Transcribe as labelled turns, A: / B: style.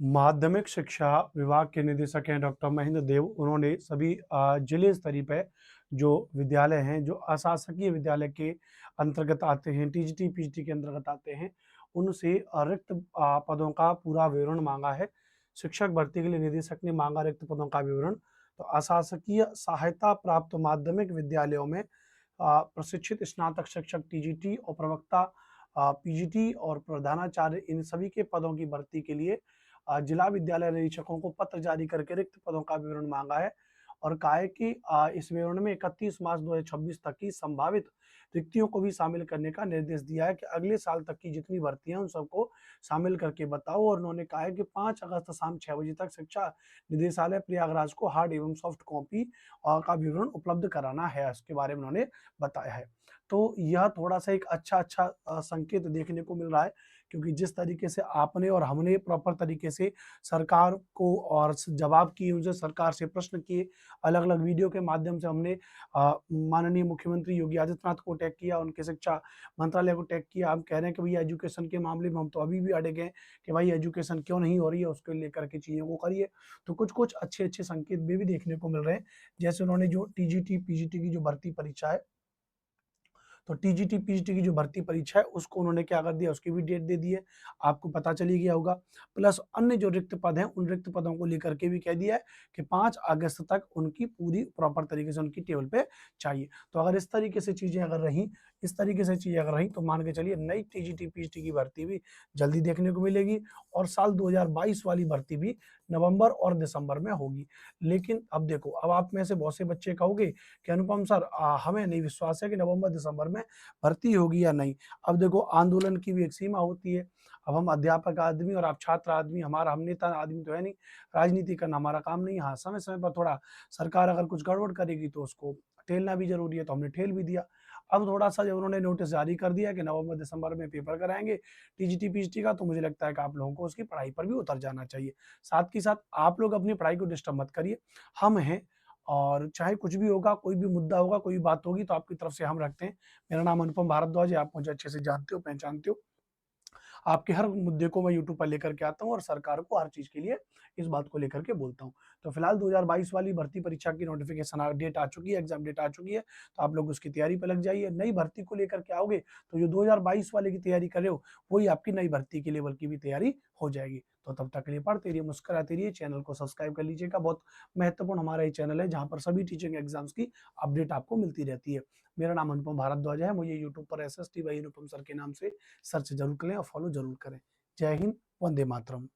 A: माध्यमिक शिक्षा विभाग के निदेशक हैं डॉक्टर महेंद्र देव। उन्होंने सभी जिले स्तरीय पे जो विद्यालय हैं, जो अशासकीय विद्यालय के अंतर्गत आते हैं, टीजीटी पीजीटी के अंतर्गत आते हैं, उनसे रिक्त पदों का पूरा विवरण मांगा है। शिक्षक भर्ती के लिए निदेशक ने मांगा रिक्त पदों का विवरण। तो अशासकीय सहायता प्राप्त माध्यमिक विद्यालयों में प्रशिक्षित स्नातक शिक्षक टीजीटी और प्रवक्ता पीजीटी और प्रधानाचार्य, इन सभी के पदों की भर्ती के लिए जिला विद्यालय निरीक्षकों को पत्र जारी करके रिक्त पदों का विवरण मांगा है। और कहा है कि इस विवरण में 31 मार्च 2026 तक की संभावित रिक्तियों को भी शामिल करने का निर्देश दिया है कि अगले साल तक की जितनी भर्तियां उन सबको शामिल करके बताओ। और उन्होंने कहा है कि 5 अगस्त शाम 6 बजे तक शिक्षा निदेशालय प्रयागराज को हार्ड एवं सॉफ्ट कॉपी का विवरण उपलब्ध कराना है, इसके बारे में उन्होंने बताया है। तो यह थोड़ा सा एक अच्छा संकेत देखने को मिल रहा है, क्योंकि जिस तरीके से आपने और हमने प्रॉपर तरीके से सरकार को और जवाब किए, उनसे सरकार से प्रश्न किए, अलग अलग वीडियो के माध्यम से हमने माननीय मुख्यमंत्री योगी आदित्यनाथ को टैग किया, उनके शिक्षा मंत्रालय को टैग किया। हम कह रहे हैं कि भैया एजुकेशन के मामले में हम तो अभी भी अड़े गए कि भाई एजुकेशन क्यों नहीं हो रही है, उसको लेकर के चीज़ों को करिए। तो कुछ कुछ अच्छे अच्छे संकेत भी देखने को मिल रहे हैं। जैसे उन्होंने जो टीजीटी पीजीटी की जो भर्ती परीक्षा है, तो टीजीटी पीजीटी की जो भर्ती परीक्षा है उसको उन्होंने क्या कर दिया, उसकी भी डेट दे दी है, आपको पता चली गया होगा। प्लस अन्य जो रिक्त पद हैं, उन रिक्त पदों को लेकर के भी कह दिया है कि 5 अगस्त तक उनकी पूरी प्रॉपर तरीके से उनकी टेबल पे चाहिए। तो अगर इस तरीके से चीज़ें अगर रहीं, इस तरीके से चीज़ें अगर रहीं, तो मान के चलिए नई टीजीटी पीजीटी की भर्ती भी जल्दी देखने को मिलेगी और साल 2022 वाली भर्ती भी नवंबर और दिसंबर में होगी। लेकिन अब देखो, अब आप में से बहुत से बच्चे कहोगे कि अनुपम सर, हमें नहीं विश्वास है कि नवंबर दिसंबर में भर्ती होगी या नहीं। अब देखो, आंदोलन की भी एक सीमा होती है। अब हम अध्यापक आदमी और आप छात्र आदमी, हम नेता आदमी तो है नहीं, राजनीति करना हमारा काम नहीं है। हाँ, समय समय पर थोड़ा सरकार अगर कुछ गड़बड़ करेगी तो उसको ठेलना भी जरूरी है, तो हमने ठेल भी दिया। अब थोड़ा सा जब उन्होंने नोटिस जारी कर दिया कि नवंबर दिसंबर में पेपर कराएंगे टीजीटी पीजीटी का, तो मुझे लगता है कि आप लोगों को उसकी पढ़ाई पर भी उतर जाना चाहिए। साथ ही साथ आप लोग अपनी पढ़ाई को डिस्टर्ब मत करिए। हम हैं, और चाहे कुछ भी होगा, कोई भी मुद्दा होगा, कोई भी बात होगी, तो आपकी तरफ से हम रखते हैं। मेरा नाम अनुपम भारद्वाज है, आप मुझे अच्छे से जानते हो, पहचानते हो। आपके हर मुद्दे को मैं यूट्यूब पर लेकर के आता हूँ और सरकार को हर चीज़ के लिए इस बात को लेकर के बोलता हूँ। तो फिलहाल 2022 वाली भर्ती परीक्षा की नोटिफिकेशन डेट आ चुकी है, एग्जाम डेट आ चुकी है, तो आप लोग उसकी तैयारी पे लग जाइए। नई भर्ती को लेकर के आओगे तो जो 2022 वाले की तैयारी कर रहे हो, वही आपकी नई भर्ती के लेवल की भी तैयारी हो जाएगी। तो तब तक के लिए पढ़ते रहिए, मुस्कुराते रहिए, चैनल को सब्सक्राइब कर लीजिएगा। बहुत महत्वपूर्ण हमारा ये चैनल है, जहाँ पर सभी टीचिंग एग्जाम्स की अपडेट आपको मिलती रहती है। मेरा नाम अनुपम भारद्वाज है, मुझे यूट्यूब पर SST बाई अनुपम सर के नाम से सर्च जरूर करें और फॉलो जरूर करें। जय हिंद, वंदे मातरम।